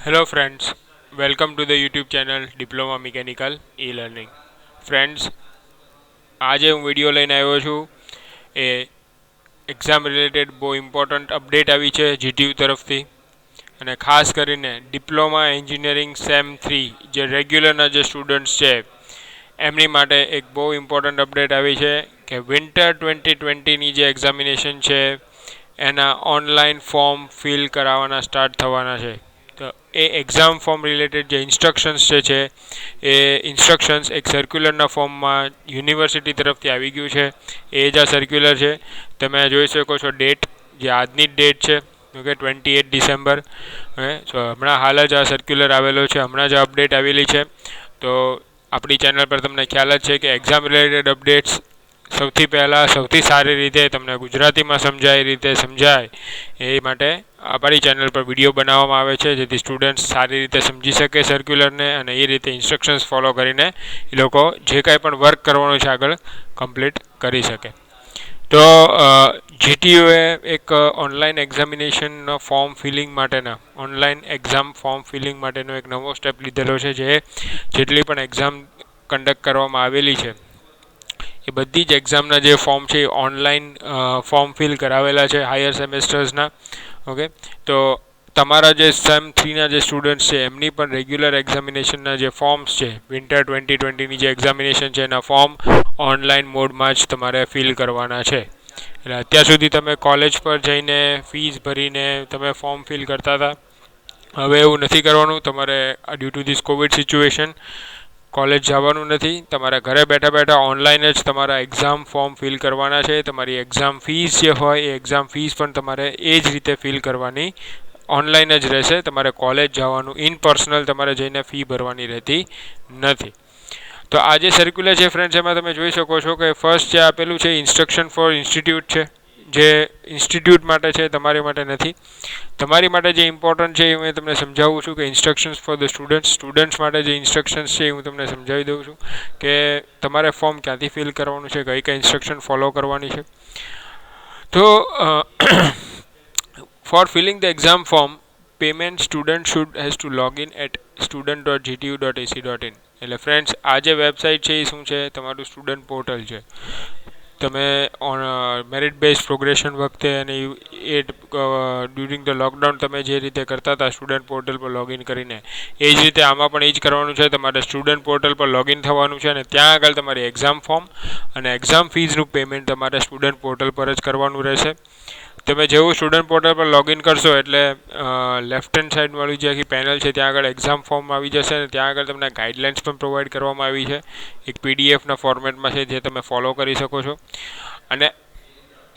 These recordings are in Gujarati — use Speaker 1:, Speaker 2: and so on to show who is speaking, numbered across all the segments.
Speaker 1: Hello friends, welcome to the YouTube channel Diploma Mechanical E-Learning. Friends, આજે હું વિડીયો લઈને આવ્યો છું એ એક્ઝામ રિલેટેડ બહુ ઇમ્પોર્ટન્ટ અપડેટ આવી છે GTU તરફથી અને ખાસ કરીને ડિપ્લોમા એન્જિનિયરિંગ સેમ 3 જે રેગ્યુલરના જે સ્ટુડન્ટ્સ છે એમની માટે એક બહુ ઇમ્પોર્ટન્ટ અપડેટ આવી છે કે વિન્ટર 2020ની જે એક્ઝામિનેશન છે એના ઓનલાઈન ફોર્મ ફિલ કરાવવાના સ્ટાર્ટ થવાના છે. તો એ એક્ઝામ ફોર્મ રિલેટેડ જે ઇન્સ્ટ્રક્શન્સ છે એ ઇન્સ્ટ્રક્શન્સ એક સર્ક્યુલરના ફોર્મમાં યુનિવર્સિટી તરફથી આવી ગયું છે. એ જ આ સર્ક્યુલર છે. તમે જોઈ શકો છો ડેટ, જે આજની જ ડેટ છે, ઓકે, 28 ડિસેમ્બર. સો હમણાં હાલ જ આ સર્ક્યુલર આવેલો છે, હમણાં જ અપડેટ આવેલી છે. તો આપણી ચેનલ પર તમને ખ્યાલ જ છે કે એક્ઝામ રિલેટેડ અપડેટ્સ સૌથી પહેલાં સૌથી સારી રીતે તમને ગુજરાતીમાં સમજાય એ રીતે સમજાય એ માટે આપણી ચેનલ પર વિડીયો બનાવવામાં આવે છે, જેથી સ્ટુડન્ટ્સ સારી રીતે સમજી શકે સર્ક્યુલરને અને એ રીતે ઇન્સ્ટ્રક્શન્સ ફોલો કરીને એ લોકો જે કાંઈ પણ વર્ક કરવાનું છે આગળ કમ્પ્લીટ કરી શકે. તો GTUએ એક ઓનલાઈન એક્ઝામિનેશનનો ફોર્મ ફિલિંગ માટેના ઓનલાઈન એક્ઝામ ફોર્મ ફિલિંગ માટેનો એક નવો સ્ટેપ લીધેલો છે. જે જેટલી પણ એક્ઝામ કન્ડક્ટ કરવામાં આવેલી છે એ બધી જ એક્ઝામના જે ફોર્મ છે એ ઓનલાઈન ફોર્મ ફિલ કરાવેલા છે હાયર સેમેસ્ટર્સના. ઓકે, તો તમારા જે સેમ 3ના જે સ્ટુડન્ટ્સ છે એમની પણ રેગ્યુલર એક્ઝામિનેશનના જે ફોર્મ્સ છે વિન્ટર 2020ની જે એક્ઝામિનેશન છે એના ફોર્મ ઓનલાઈન મોડમાં જ તમારે ફિલ કરવાના છે. એટલે અત્યાર સુધી તમે કોલેજ પર જઈને ફીસ ભરીને તમે ફોર્મ ફિલ કરતા હતા, હવે એવું નથી કરવાનું. તમારે due to this COVID situation college જવાનું નથી. તમારા ઘરે બેઠા બેઠા ઓનલાઈન જ તમારા એક્ઝામ ફોર્મ ફિલ કરવાના છે. તમારી એક્ઝામ ફીસ જે હોય એ એક્ઝામ ફીસ પણ તમારે એ જ રીતે ફિલ કરવાની ઓનલાઈન જ રહેશે. તમારે કોલેજ જવાનું ઇન પર્સનલ તમારે જઈને ફી ભરવાની રહેતી નથી. તો આ જે સર્ક્યુલર છે ફ્રેન્ડ્સ, એમાં તમે જોઈ શકો છો કે ફર્સ્ટ જે આપેલું છે ઇન્સ્ટ્રક્શન ફોર ઇન્સ્ટિટ્યૂટ છે, જે ઇન્સ્ટિટ્યૂટ માટે છે, તમારી માટે નથી. તમારી માટે જે ઇમ્પોર્ટન્ટ છે એ હું તમને સમજાવું છું કે ઇન્સ્ટ્રક્શન્સ ફોર ધ સ્ટુડન્ટ્સ માટે જે ઇન્સ્ટ્રક્શન્સ છે એ હું તમને સમજાવી દઉં છું કે તમારે ફોર્મ ક્યાંથી ફિલ કરવાનું છે, કઈ કઈ ઇન્સ્ટ્રક્શન ફોલો કરવાની છે. તો for filling the exam form payment student should has to log in at student.gtu.ac.in. એટલે ફ્રેન્ડ્સ, આ જે વેબસાઇટ છે એ શું છે? તમારું સ્ટુડન્ટ પોર્ટલ છે. તમે મેરિટ બેઝ પ્રોગ્રેશન વખતે અને એ ડ્યુરિંગ ધ લોકડાઉન તમે જે રીતે કરતા હતા સ્ટુડન્ટ પોર્ટલ પર લોગિન કરીને, એ જ રીતે આમાં પણ એ જ કરવાનું છે. તમારે સ્ટુડન્ટ પોર્ટલ પર લોગિન થવાનું છે અને ત્યાં આગળ તમારી એક્ઝામ ફોર્મ અને એક્ઝામ ફીઝનું પેમેન્ટ તમારે સ્ટુડન્ટ પોર્ટલ પર જ કરવાનું રહેશે. તમે જેવું સ્ટુડન્ટ પોર્ટલ પર લોગિન કરશો એટલે લેફ્ટ હેન્ડ સાઈડવાળી જે આખી પેનલ છે ત્યાં આગળ એક્ઝામ ફોર્મ આવી જશે અને ત્યાં આગળ તમને ગાઈડલાઇન્સ પણ પ્રોવાઈડ કરવામાં આવી છે. એક PDFના ફોર્મેટમાં છે, જે તમે ફોલો કરી શકો છો. અને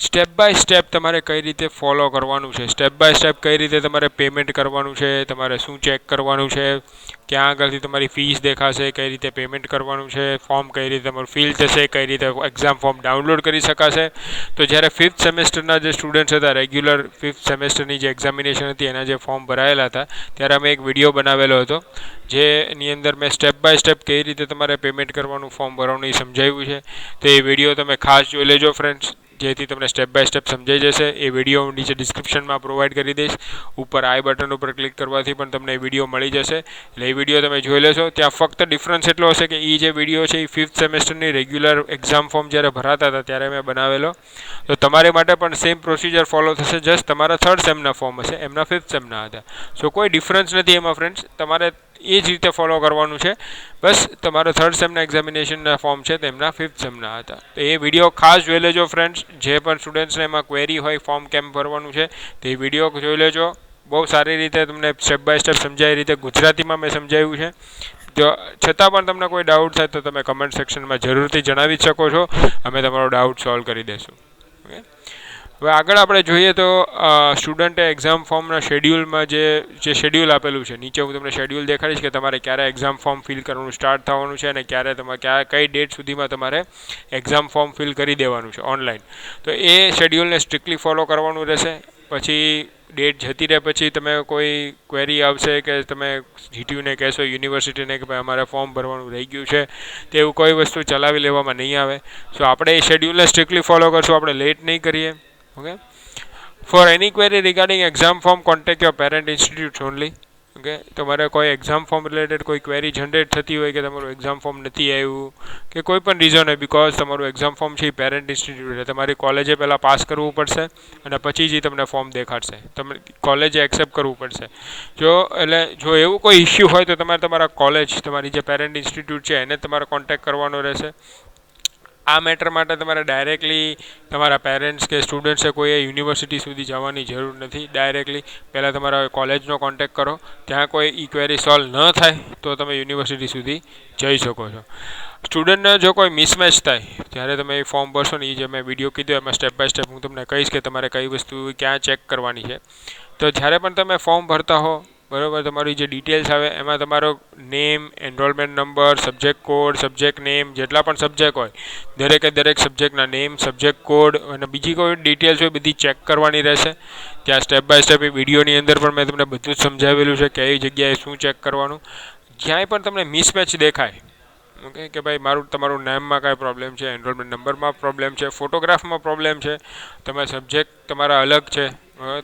Speaker 1: સ્ટેપ બાય સ્ટેપ તમારે કઈ રીતે ફોલો કરવાનું છે, સ્ટેપ બાય સ્ટેપ કઈ રીતે તમારે પેમેન્ટ કરવાનું છે, તમારે શું ચેક કરવાનું છે, ક્યાં આગળથી તમારી ફીસ દેખાશે, કઈ રીતે પેમેન્ટ કરવાનું છે, ફોર્મ કઈ રીતે તમારું ફિલ થશે, કઈ રીતે એક્ઝામ ફોર્મ ડાઉનલોડ કરી શકાશે. તો જ્યારે 5th સેમેસ્ટરના જે સ્ટુડન્ટ્સ હતા, રેગ્યુલર 5th સેમેસ્ટરની જે એક્ઝામિનેશન હતી એના જે ફોર્મ ભરાયેલા હતા, ત્યારે અમે એક વિડીયો બનાવેલો હતો જેની અંદર મેં સ્ટેપ બાય સ્ટેપ કઈ રીતે તમારે પેમેન્ટ કરવાનું, ફોર્મ ભરવાનું એ સમજાવ્યું છે. તો એ વિડીયો તમે ખાસ જોઈ લેજો ફ્રેન્ડ્સ, જેથી તમને સ્ટેપ બાય સ્ટેપ સમજાઈ જશે. એ વિડીયો હું નીચે ડિસ્ક્રિપ્શનમાં પ્રોવાઈડ કરી દઈશ. ઉપર આઈ બટન ઉપર ક્લિક કરવાથી પણ તમને એ વિડીયો મળી જશે. એટલે એ વિડીયો તમે જોઈ લેશો. ત્યાં ફક્ત ડિફરન્સ એટલો હશે કે એ જે વિડીયો છે એ 5th સેમેસ્ટરની રેગ્યુલર એક્ઝામ ફોર્મ જ્યારે ભરાતા હતા ત્યારે મેં બનાવેલો. તો તમારી માટે પણ સેમ પ્રોસિજર ફોલો થશે. જસ્ટ તમારા 3rd સેમના ફોર્મ હશે, એમના 5th સેમના હતા. સો કોઈ ડિફરન્સ નથી એમાં ફ્રેન્ડ્સ. તમારે એ જ રીતે ફોલો કરવાનું છે. બસ તમારો 3rd સેમના એક્ઝામિનેશનના ફોર્મ છે તેમના 5th સેમના હતા. તો એ વિડીયો ખાસ જોઈ લેજો ફ્રેન્ડ્સ. જે પણ સ્ટુડન્ટ્સને એમાં ક્વેરી હોય ફોર્મ કેમ ભરવાનું છે તો એ વિડીયો જોઈ લેજો. બહુ સારી રીતે તમને સ્ટેપ બાય સ્ટેપ સમજાય રીતે ગુજરાતીમાં મેં સમજાવ્યું છે. જો છતાં પણ તમને કોઈ ડાઉટ થાય તો તમે કમેન્ટ સેક્શનમાં જરૂરથી જણાવી શકો છો. અમે તમારો ડાઉટ સોલ્વ કરી દઈશું. ઓકે, હવે આગળ આપણે જોઈએ તો સ્ટુડન્ટે એક્ઝામ ફોર્મના શેડ્યુલમાં જે શેડ્યુલ આપેલું છે, નીચે હું તમને શેડ્યુલ દેખાડીશ કે તમારે ક્યારે એક્ઝામ ફોર્મ ફિલ કરવાનું સ્ટાર્ટ થવાનું છે અને ક્યારે કઈ ડેટ સુધીમાં તમારે એક્ઝામ ફોર્મ ફિલ કરી દેવાનું છે ઓનલાઈન. તો એ શેડ્યુલને સ્ટ્રિક્ટલી ફોલો કરવાનું રહેશે. પછી ડેટ જતી રહે પછી તમે કોઈ ક્વેરી આવશે કે તમે GTUને કહેશો, યુનિવર્સિટીને કે ભાઈ અમારે ફોર્મ ભરવાનું રહી ગયું છે, તો એવું કોઈ વસ્તુ ચલાવી લેવામાં નહીં આવે. સો આપણે એ શેડ્યુલને સ્ટ્રિક્ટલી ફોલો કરશું, આપણે લેટ નહીં કરીએ. Okay. For any query regarding exam form, contact your parent institutes only. Okay, તમારે કોઈ એક્ઝામ ફોર્મ રિલેટેડ કોઈ ક્વેરી જનરેટ થતી હોય કે તમારું એક્ઝામ ફોર્મ નથી આવ્યું કે કોઈ પણ રીઝન હોય, બિકોઝ તમારું એક્ઝામ ફોર્મ છે એ પેરેન્ટ ઇન્સ્ટિટ્યૂટ છે, તમારી કોલેજે પહેલાં પાસ કરવું પડશે અને પછી જ તમને ફોર્મ દેખાડશે, તમે કોલેજે એક્સેપ્ટ કરવું પડશે. જો એવું કોઈ ઇસ્યુ હોય તો તમારે તમારા કોલેજ, તમારી જે પેરેન્ટ ઇન્સ્ટિટ્યૂટ છે એને તમારે કોન્ટેક્ટ કરવાનો રહેશે. આ મેટર માટે તમારે ડાયરેક્ટલી તમારા પેરેન્ટ્સ કે સ્ટુડન્ટ્સે કોઈએ યુનિવર્સિટી સુધી જવાની જરૂર નથી. ડાયરેક્ટલી પહેલાં તમારા કોલેજનો કોન્ટેક્ટ કરો, ત્યાં કોઈ ઇક્વેરી સોલ્વ ન થાય તો તમે યુનિવર્સિટી સુધી જઈ શકો છો. સ્ટુડન્ટને જો કોઈ મિસમેચ થાય ત્યારે તમે એ ફોર્મ ભરશો ને, એ જે મેં વિડીયો કીધો એમાં સ્ટેપ બાય સ્ટેપ હું તમને કહીશ કે તમારે કઈ વસ્તુ ક્યાં ચેક કરવાની છે. તો જ્યારે પણ તમે ફોર્મ ભરતા હો, બરાબર, તમારી જે ડિટેલ્સ આવે એમાં તમારો name, enrolment number, subject code, subject name, જેટલા પણ સબ્જેક્ટ હોય દરેક સબ્જેક્ટના નેમ, સબ્જેક્ટ કોડ અને બીજી કોઈ ડિટેલ્સ હોય બધી ચેક કરવાની રહેશે. ત્યાં સ્ટેપ બાય સ્ટેપ એ વિડીયોની અંદર પણ મેં તમને બધું જ સમજાવેલું છે કઈ જગ્યાએ શું ચેક કરવાનું. જ્યાંય પણ તમને મિસમેચ દેખાય, ઓકે, કે ભાઈ તમારું નેમમાં કાંઈ પ્રોબ્લેમ છે, એનરોલમેન્ટ નંબરમાં પ્રોબ્લેમ છે, ફોટોગ્રાફમાં પ્રોબ્લેમ છે, તમારા સબ્જેક્ટ તમારા અલગ છે,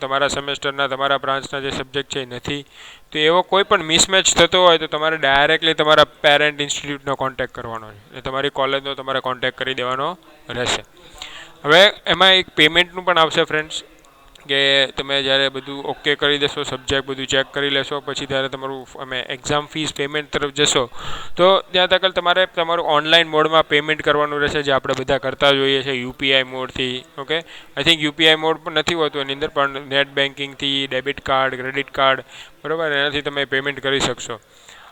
Speaker 1: તમારા સેમેસ્ટરના તમારા બ્રાન્ચના જે સબ્જેક્ટ છે એ નથી, તો એવો કોઈ પણ મિસમેચ થતો હોય તો તમારે ડાયરેક્ટલી તમારા પેરેન્ટ ઇન્સ્ટિટ્યૂટનો કોન્ટેક્ટ કરવાનો છે અને તમારી કોલેજનો તમારે કોન્ટેક્ટ કરી દેવાનો રહેશે. હવે એમાં એક પેમેન્ટનું પણ આવશે ફ્રેન્ડ્સ, કે તમે જ્યારે બધું ઓકે કરી દેશો, સબ્જેક્ટ બધું ચેક કરી લેશો, પછી ત્યારે તમે એક્ઝામ ફીસ પેમેન્ટ તરફ જશો તો ત્યાં તક તમારે તમારું ઓનલાઈન મોડમાં પેમેન્ટ કરવાનું રહેશે, જે આપણે બધા કરતા જોઈએ છીએ યુપીઆઈ મોડથી. Okay, I think UPI mode પણ નથી હોતું એની અંદર, પણ નેટ બેન્કિંગથી, ડેબિટ કાર્ડ, ક્રેડિટ કાર્ડ, બરાબર, એનાથી તમે પેમેન્ટ કરી શકશો.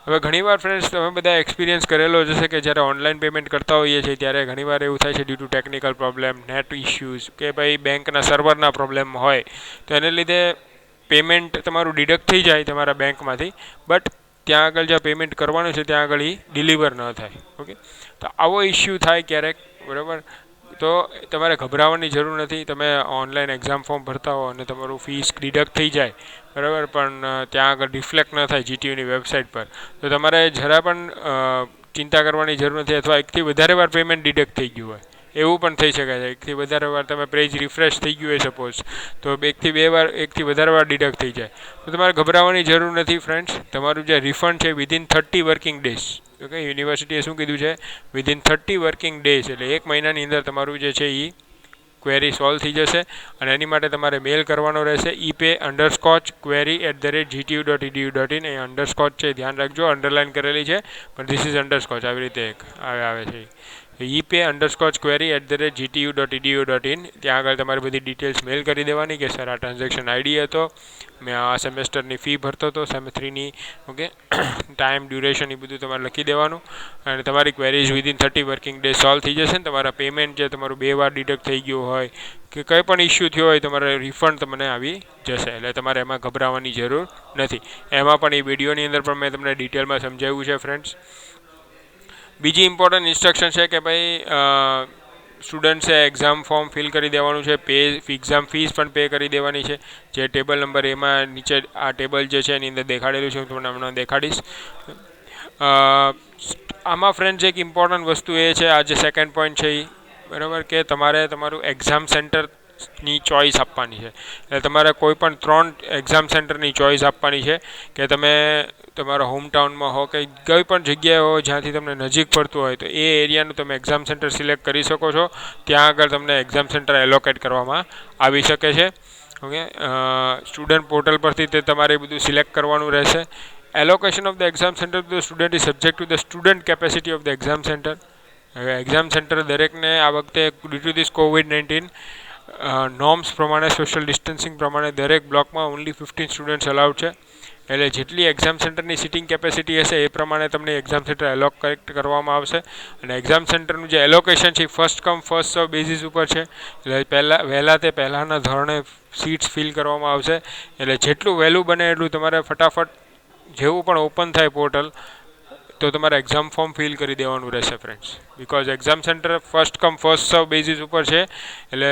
Speaker 1: હવે ઘણીવાર ફ્રેન્ડ્સ તમે બધા એક્સપિરિયન્સ કરેલો જ હશે કે જ્યારે ઓનલાઈન પેમેન્ટ કરતા હોઈએ છીએ ત્યારે ઘણીવાર એવું થાય છે due to technical problem, net issues કે ભાઈ બેંકના સર્વરના પ્રોબ્લેમ હોય તો એને લીધે પેમેન્ટ તમારું ડિડક્ટ થઈ જાય તમારા બેંકમાંથી, બટ ત્યાં આગળ જ્યાં પેમેન્ટ કરવાનું છે ત્યાં આગળ એ ડિલિવર ન થાય. ઓકે, તો આવો ઇશ્યુ થાય ક્યારેક, બરાબર, તો તમારે ગભરાવાની જરૂર નથી. તમે ઓનલાઈન એક્ઝામ ફોર્મ ભરતા હો અને તમારું ફીસ ડિડક્ટ થઈ જાય, બરાબર, પણ ત્યાં આગળ રિફ્લેક્ટ ન થાય જીટીયુની વેબસાઇટ પર, તો તમારે જરા પણ ચિંતા કરવાની જરૂર નથી. અથવા એકથી વધારે વાર પેમેન્ટ ડિડક્ટ થઈ ગયું હોય એવું પણ થઈ શકે છે. એકથી વધારે વાર તમે પેજ રિફ્રેશ થઈ ગયું હોય સપોઝ, તો એકથી વધારે વાર ડિડક્ટ થઈ જાય તો તમારે ગભરાવાની જરૂર નથી ફ્રેન્ડ્સ. તમારું જે રિફંડ છે વિધિન 30 વર્કિંગ ડેઝ, ઓકે, યુનિવર્સિટીએ શું કીધું છે, વિધિન 30 વર્કિંગ ડેઝ, એટલે 1 મહિનાની અંદર તમારું જે છે એ ક્વેરી સોલ્વ થઈ જશે. અને એની માટે તમારે મેલ કરવાનો રહેશે epay_query@gtu.edu.in. એ અંડરસ્કોચ છે, ધ્યાન રાખજો, અંડરલાઇન કરેલી છે, પણ ધીસ ઇઝ અંડરસ્કોચ, આવી રીતે એક આવે છે epay_query@gtu.edu.in. ત્યાં આગળ તમારી બધી ડિટેલ્સ મેલ કરી દેવાની કે સર આ ટ્રાન્ઝેક્શન આઈડી હતો, મેં આ સેમેસ્ટરની ફી ભરતો હતો સેમ 3ની, ઓકે, ટાઈમ, ડ્યુરેશન, એ બધું તમારે લખી દેવાનું અને તમારી queries within 30 working day solve થઈ જશે. ને તમારા પેમેન્ટ જે તમારું 2 વાર ડિડક્ટ થઈ ગયું હોય કે કંઈ પણ ઇસ્યુ થયો હોય તમારે રિફંડ તમને આવી જશે, એટલે તમારે એમાં ગભરાવાની જરૂર નથી. એમાં પણ એ વિડીયોની અંદર પણ મેં તમને ડિટેલમાં સમજાવ્યું છે ફ્રેન્ડ્સ. બીજી ઇમ્પોર્ટન્ટ ઇન્સ્ટ્રક્શન છે કે ભાઈ સ્ટુડન્ટ્સે એક્ઝામ ફોર્મ ફિલ કરી દેવાનું છે, એક્ઝામ ફીસ પણ પે કરી દેવાની છે. જે ટેબલ નંબર એમાં નીચે આ ટેબલ જે છે એની અંદર દેખાડેલું છે, હું તમને હમણાં દેખાડીશ. આમાં ફ્રેન્ડ્સ એક ઇમ્પોર્ટન્ટ વસ્તુ એ છે, આ જે સેકન્ડ પોઈન્ટ છે એ, બરાબર, કે તમારે તમારું એક્ઝામ સેન્ટરની ચોઈસ આપવાની છે. એટલે તમારે કોઈ પણ 3 એક્ઝામ સેન્ટરની ચોઈસ આપવાની છે કે તમે તમારા હોમટાઉનમાં હો કે કોઈ પણ જગ્યાએ હો જ્યાંથી તમને નજીક પડતું હોય તો એ એરિયાનું તમે એક્ઝામ સેન્ટર સિલેક્ટ કરી શકો છો. ત્યાં આગળ તમને એક્ઝામ સેન્ટર એલોકેટ કરવામાં આવી શકે છે. ઓકે, સ્ટુડન્ટ પોર્ટલ પરથી તે તમારે બધું સિલેક્ટ કરવાનું રહેશે. Allocation of the exam centre to the student is subject to the student capacity of the exam centre. હવે એક્ઝામ સેન્ટર દરેકને આ વખતે due to this COVID-19 norms પ્રમાણે, સોશિયલ ડિસ્ટન્સિંગ પ્રમાણે દરેક બ્લોકમાં ઓનલી 15 સ્ટુડન્ટ્સ અલાઉડ છે. એટલે જેટલી એક્ઝામ સેન્ટરની સિટિંગ કેપેસિટી હશે એ પ્રમાણે તમને એક્ઝામ સેન્ટર એલોકેટ કરવામાં આવશે. અને એક્ઝામ સેન્ટરનું જે એલોકેશન છે એ first come first serve basis ઉપર છે. એટલે પહેલાંના ધોરણે સીટ્સ ફિલ કરવામાં આવશે. એટલે જેટલું વહેલું બને એટલું તમારે ફટાફટ જેવું પણ ઓપન થાય પોર્ટલ તો તમારે એક્ઝામ ફોર્મ ફિલ કરી દેવાનું રહેશે friends. Because exam centre first come first serve basis ઉપર છે, એટલે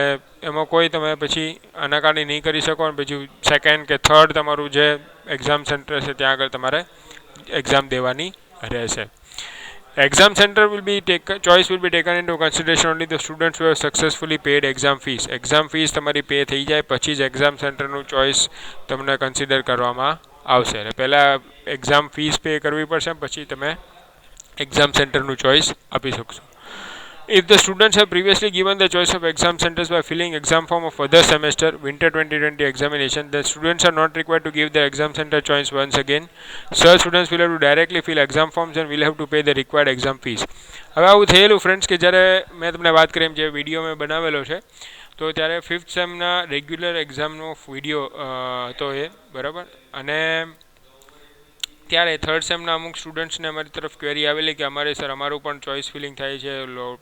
Speaker 1: એમાં કોઈ તમે પછી આનાકાની નહીં કરી શકો. અને પછી સેકન્ડ કે થર્ડ તમારું જે એક્ઝામ સેન્ટર છે ત્યાં આગળ તમારે એક્ઝામ દેવાની રહેશે. Exam center will be choice will be taken into consideration only the students who have successfully paid exam fees. Exam fees તમારી પે થઈ જાય પછી જ એક્ઝામ સેન્ટરનું ચોઈસ તમને કન્સિડર કરવામાં આવશે અને પહેલાં એક્ઝામ ફીસ પે કરવી પડશે પછી તમે એક્ઝામ સેન્ટરનું ચોઇસ આપી શકશો. If the students have previously given the choice of exam centers by filling exam form of other semester, winter 2020 examination, the students are not required to give their exam center choice once again. Such students will have to directly fill exam forms and will have to pay the required exam fees. હવે આવું થયેલું ફ્રેન્ડ્સ કે જ્યારે મેં તમને વાત કરી એમ જે વિડીયો મેં બનાવેલો છે તો ત્યારે 5th સેમના રેગ્યુલર એક્ઝામનો વિડીયો હતો એ બરાબર અને ત્યારે 3rd સેમના અમુક સ્ટુડન્ટ્સને અમારી તરફ ક્વેરી આવેલી કે અમારે સર અમારું પણ ચોઇસ ફિલિંગ થાય છે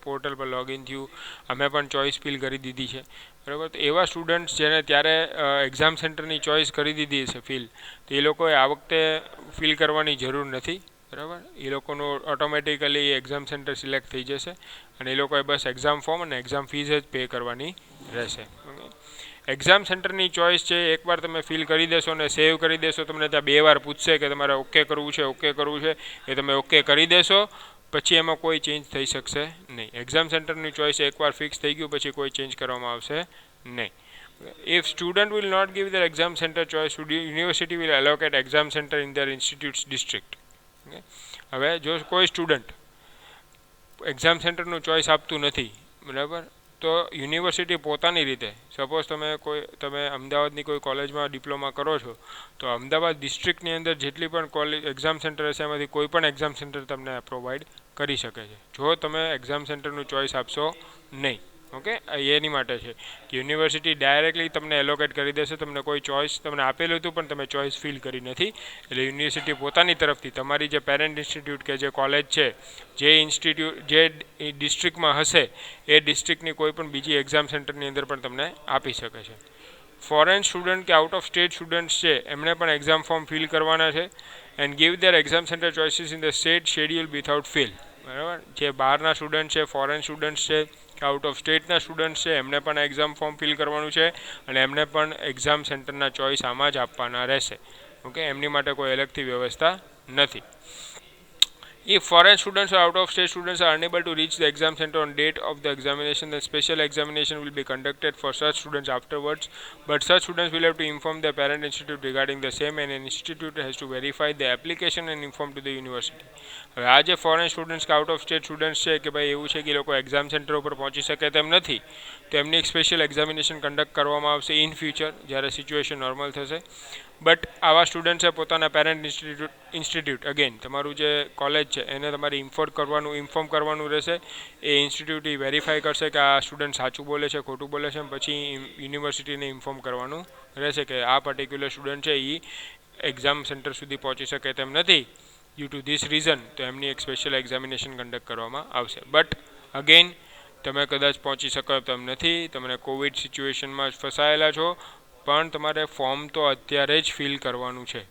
Speaker 1: પોર્ટલ પર લોગિન થયું અમે પણ ચોઇસ ફિલ કરી દીધી છે બરાબર. તો એવા સ્ટુડન્ટ્સ જેને ત્યારે એક્ઝામ સેન્ટરની ચોઇસ કરી દીધી હશે ફિલ તો એ લોકોએ આ વખતે ફિલ કરવાની જરૂર નથી બરાબર. એ લોકોનું ઓટોમેટિકલી એક્ઝામ સેન્ટર સિલેક્ટ થઈ જશે અને એ લોકોએ બસ એક્ઝામ ફોર્મ અને એક્ઝામ ફીઝ જ પે કરવાની રહેશે. એક્ઝામ સેન્ટરની ચોઇસ છે એકવાર તમે ફિલ કરી દેશો અને સેવ કરી દેશો તમને ત્યાં 2 વાર પૂછશે કે તમારે ઓકે કરવું છે એ તમે ઓકે કરી દેશો પછી એમાં કોઈ ચેન્જ થઈ શકશે નહીં. એક્ઝામ સેન્ટરની ચોઇસ એકવાર ફિક્સ થઈ ગયું પછી કોઈ ચેન્જ કરવામાં આવશે નહીં. If student will not give their exam center choice, university will allocate exam center in their institute's district. હવે જો કોઈ સ્ટુડન્ટ એક્ઝામ સેન્ટરનું ચોઇસ આપતું નથી બરાબર તો યુનિવર્સિટી પોતાની રીતે સપોઝ તમે અમદાવાદની કોઈ કોલેજમાં ડિપ્લોમા કરો છો તો અમદાવાદ ડિસ્ટ્રિક્ટની અંદર જેટલી પણ કોલેજ એક્ઝામ સેન્ટર હશે એમાંથી કોઈ પણ એક્ઝામ સેન્ટર તમને પ્રોવાઈડ કરી શકે છે જો તમે એક્ઝામ સેન્ટરનું ચોઇસ આપશો નહીં. ઓકે એની માટે છે કે યુનિવર્સિટી ડાયરેક્ટલી તમને એલોકેટ કરી દેશે તમને કોઈ ચોઇસ તમને આપેલું હતું પણ તમે ચોઇસ ફિલ કરી નથી એટલે યુનિવર્સિટી પોતાની તરફથી તમારી જે પેરેન્ટ ઇન્સ્ટિટ્યૂટ કે જે કોલેજ છે જે ડિસ્ટ્રિક્ટમાં હશે એ ડિસ્ટ્રિક્ટની કોઈ પણ બીજી એક્ઝામ સેન્ટરની અંદર પણ તમને આપી શકે છે. ફોરેન સ્ટુડન્ટ કે આઉટ ઓફ સ્ટેટ સ્ટુડન્ટ્સ છે એમને પણ એક્ઝામ ફોર્મ ફિલ કરવાના છે and give their exam centre choices in the state schedule without fill બરાબર. જે બહારના સ્ટુડન્ટ છે ફોરેન સ્ટુડન્ટ્સ છે કે આઉટ ઓફ સ્ટેટના સ્ટુડન્ટ્સ છે એમને પણ એક્ઝામ ફોર્મ ફિલ કરવાનું છે અને એમને પણ એક્ઝામ સેન્ટરના ચોઇસ આમાં જ આપવાના રહેશે. ઓકે એમની માટે કોઈ અલગથી વ્યવસ્થા નથી. If foreign students or out of state students are unable to reach the exam center on date of the examination, then special examination will be conducted for such students afterwards. But such students will have to inform their parent institute regarding the same and an institute has to verify the application and inform to the university. હવે આ જે ફોરેન સ્ટુડન્ટ્સ કે આઉટ ઓફ સ્ટેટ સ્ટુડન્ટ્સ છે કે ભાઈ એવું છે કે એ લોકો એક્ઝામ સેન્ટર ઉપર પહોંચી શકે તેમ નથી તો એમની એક સ્પેશિયલ એક્ઝામિનેશન કન્ડક્ટ કરવામાં આવશે ઇન ફ્યુચર જ્યારે સિચ્યુએશન નોર્મલ થશે. બટ આવા સ્ટુડન્ટ્સે પોતાના પેરેન્ટ ઇન્સ્ટિટ્યૂટ અગેન તમારું જે કોલેજ છે એને તમારે ઇન્ફોર્મ કરવાનું રહેશે. એ ઇન્સ્ટિટ્યૂટ વેરીફાઈ કરશે કે આ સ્ટુડન્ટ સાચું બોલે છે ખોટું બોલે છે પછી યુનિવર્સિટીને ઇન્ફોર્મ કરવાનું રહેશે કે આ પર્ટિક્યુલર સ્ટુડન્ટ છે એ એક્ઝામ સેન્ટર સુધી પહોંચી શકે તેમ નથી ડ્યુ ટુ ધીસ રીઝન તો એમની એક સ્પેશિયલ એક્ઝામિનેશન કન્ડક્ટ કરવામાં આવશે. બટ અગેન તમે કદાચ પહોંચી શકો તેમ નથી તમને કોવિડ સિચ્યુએશનમાં જ ફસાયેલા છો પણ તમારે ફોર્મ તો અત્યારે જ ફિલ કરવાનું છે.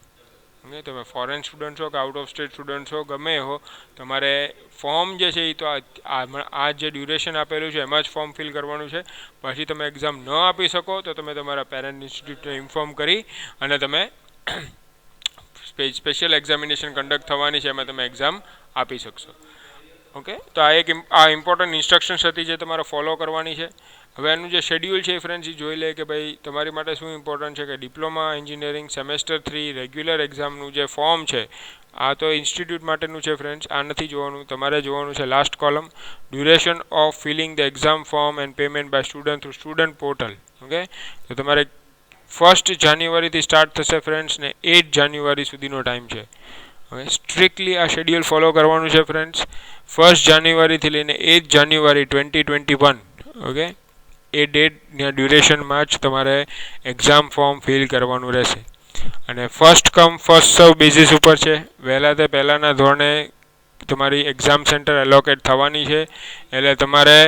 Speaker 1: ઓકે તમે ફોરેન સ્ટુડન્ટ છો કે આઉટ ઓફ સ્ટેટ સ્ટુડન્ટ છો ગમે હો તમારે ફોર્મ જે છે એ તો આ જે ડ્યુરેશન આપેલું છે એમાં જ ફોર્મ ફિલ કરવાનું છે. પછી તમે એક્ઝામ ન આપી શકો તો તમે તમારા પેરેન્ટ ઇન્સ્ટિટ્યૂટને ઇન્ફોર્મ કરી અને તમે સ્પેશિયલ એક્ઝામિનેશન કન્ડક્ટ થવાની છે એમાં તમે એક્ઝામ આપી શકશો. ઓકે તો આ ઇમ્પોર્ટન્ટ ઇન્સ્ટ્રક્શન્સ હતી જે તમારે ફોલો કરવાની છે. હવે એનું જે શેડ્યુલ છે એ ફ્રેન્ડ્સ એ જોઈ લે કે ભાઈ તમારી માટે શું ઇમ્પોર્ટન્ટ છે કે ડિપ્લોમા એન્જિનિયરિંગ સેમેસ્ટર 3 રેગ્યુલર એક્ઝામનું જે ફોર્મ છે આ તો ઇન્સ્ટિટ્યૂટ માટેનું છે ફ્રેન્ડ્સ આ નથી જોવાનું તમારે જોવાનું છે last column duration of filling the exam form and payment by student through student portal. Okay તો તમારે 1 જાન્યુઆરીથી સ્ટાર્ટ થશે ફ્રેન્ડ્સ ને 8 જાન્યુઆરી સુધીનો ટાઈમ છે. હવે સ્ટ્રિક્ટલી આ શેડ્યુલ ફોલો કરવાનું છે ફ્રેન્ડ્સ 1 જાન્યુઆરીથી લઈને 8 જાન્યુઆરી 2021. ઓકે એ ડેટના ડ્યુરેશનમાં જ તમારે એક્ઝામ ફોર્મ ફિલ કરવાનું રહેશે અને first come first serve basis ઉપર છે. વહેલા તે પહેલાંના ધોરણે તમારી એક્ઝામ સેન્ટર એલોકેટ થવાની છે એટલે તમારે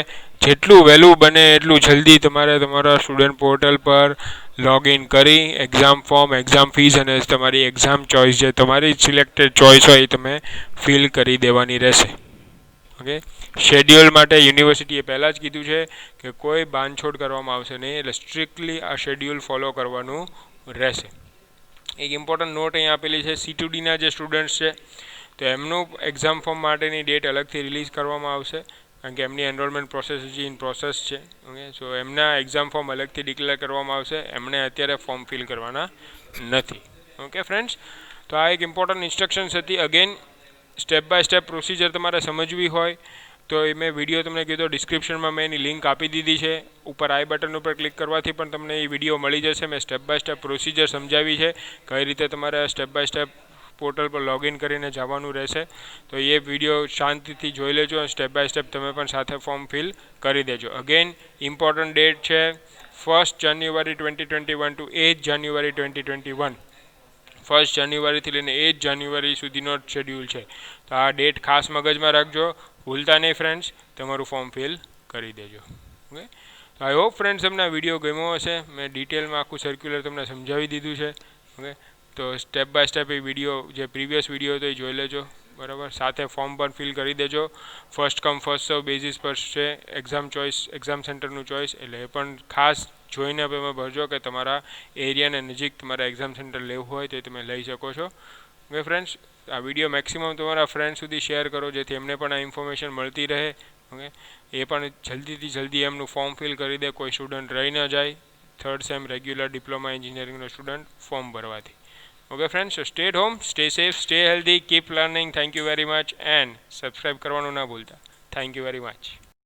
Speaker 1: જેટલું વહેલું બને એટલું જલ્દી તમારે તમારા સ્ટુડન્ટ પોર્ટલ પર લોગિન કરી એક્ઝામ ફોર્મ એક્ઝામ ફીસ અને તમારી એક્ઝામ ચોઇસ જે તમારી સિલેક્ટેડ ચોઇસ હોય એ તમે ફિલ કરી દેવાની રહેશે. ઓકે શેડ્યુલ માટે યુનિવર્સિટીએ પહેલાં જ કીધું છે કે કોઈ બાંધછોડ કરવામાં આવશે નહીં એટલે સ્ટ્રિક્ટલી આ શેડ્યુલ ફોલો કરવાનું રહેશે. એક ઇમ્પોર્ટન્ટ નોટ અહીંયા આપેલી છે C2Dના જે સ્ટુડન્ટ્સ છે તો એમનું એક્ઝામ ફોર્મ માટેની ડેટ અલગથી રિલીઝ કરવામાં આવશે કારણ કે એમની એનરોલમેન્ટ પ્રોસેસ હજી ઇન પ્રોસેસ છે. ઓકે સો એમના એક્ઝામ ફોર્મ અલગથી ડિક્લેર કરવામાં આવશે એમણે અત્યારે ફોર્મ ફિલ કરવાના નથી. ઓકે ફ્રેન્ડ્સ, તો આ એક ઇમ્પોર્ટન્ટ ઇન્સ્ટ્રક્શન્સ હતી. Again step by step procedure તમારે સમજવી હોય તો એ મેં વિડીયો તમને કીધો ડિસ્ક્રિપ્શનમાં મેં એની લિંક આપી દીધી છે. ઉપર આઈ બટન ઉપર ક્લિક કરવાથી પણ તમને એ વિડીયો મળી જશે. મેં સ્ટેપ બાય સ્ટેપ પ્રોસિજર સમજાવી છે, કઈ રીતે તમારે સ્ટેપ બાય સ્ટેપ પોર્ટલ પર લોગિન કરીને જવાનું રહેશે. તો એ વિડીયો શાંતિથી જોઈ લેજો અને સ્ટેપ બાય સ્ટેપ તમે પણ સાથે ફોર્મ ફિલ કરી દેજો. અગેન ઇમ્પોર્ટન્ટ ડેટ છે 1 જાન્યુઆરી 2021 ટુ 8 જાન્યુઆરી 2021. 1 જાન્યુઆરીથી લઈને 8 જાન્યુઆરી સુધીનો શેડ્યુલ છે. તો આ ડેટ ખાસ મગજમાં રાખજો, ભૂલતા નહીં ફ્રેન્ડ્સ, તમારું ફોર્મ ફિલ કરી દેજો. ઓકે, તો આઈ હોપ ફ્રેન્ડ્સ તમને આ વિડીયો ગમ્યો હશે. મેં ડિટેલમાં આખું સર્ક્યુલર તમને સમજાવી દીધું છે. ઓકે, તો સ્ટેપ બાય સ્ટેપ એ વિડીયો જે પ્રીવિયસ વિડીયો હતો એ જોઈ લેજો, બરાબર. સાથે ફોર્મ પણ ફિલ કરી દેજો. First come first serve basis પર છે એક્ઝામ સેન્ટરનું ચોઈસ, એટલે એ પણ ખાસ જોઈને તમે ભરજો કે તમારા એરિયાને નજીક તમારા એક્ઝામ સેન્ટર લેવું હોય તો તમે લઈ શકો છો. ઓકે ફ્રેન્ડ્સ, આ વિડીયો મેક્સિમમ તમારા ફ્રેન્ડ સુધી શેર કરો જેથી એમને પણ આ ઇન્ફોર્મેશન મળતી રહે. ઓકે, એ પણ જલ્દીથી જલ્દી એમનું ફોર્મ ફિલ કરી દે, કોઈ સ્ટુડન્ટ રહી ન જાય 3rd સેમ રેગ્યુલર ડિપ્લોમા એન્જિનિયરિંગનો સ્ટુડન્ટ ફોર્મ ભરવાથી. Okay friends, so stay at home, stay safe, stay healthy, keep learning. Thank you very much and subscribe કરવાનું ના ભૂલતા. Thank you very much.